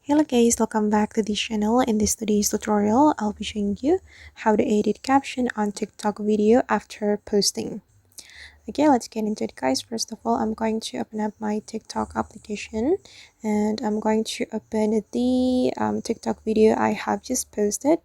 Hello guys, welcome back to this channel. In this today's tutorial, I'll be showing you how to edit caption on TikTok video after posting. Okay, let's get into it guys. First of all, I'm going to open up my TikTok application and I'm going to open the TikTok video I have just posted.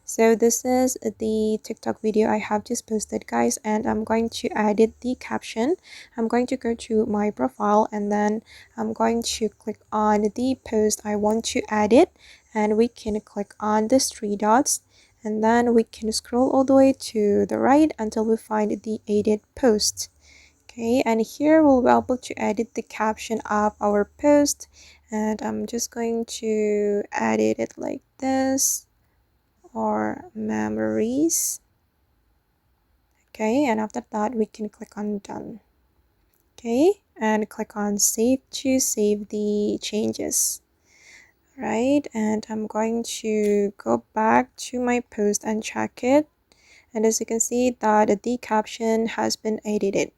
So this is the TikTok video I have just posted guys, and I'm going to edit the caption. I'm going to go to my profile and then I'm going to click on the post I want to edit, and we can click on these three dots and then we can scroll all the way to the right until we find the edit post. Okay, and here we'll be able to edit the caption of our post, and I'm just going to edit it like this, or memories. Okay, and after that we can click on done. Okay, and click on save to save the changes. Right, and I'm going to go back to my post and check it, and as you can see that the caption has been edited.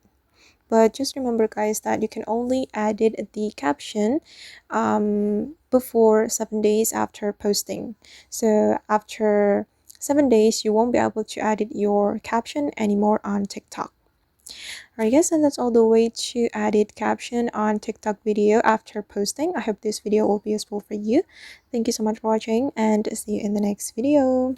But just remember guys that you can only edit the caption before 7 days after posting. So after 7 days you won't be able to edit your caption anymore on TikTok. Alright guys, and that's all the way to edit caption on TikTok video after posting. I hope this video will be useful for you. Thank you so much for watching and see you in the next video.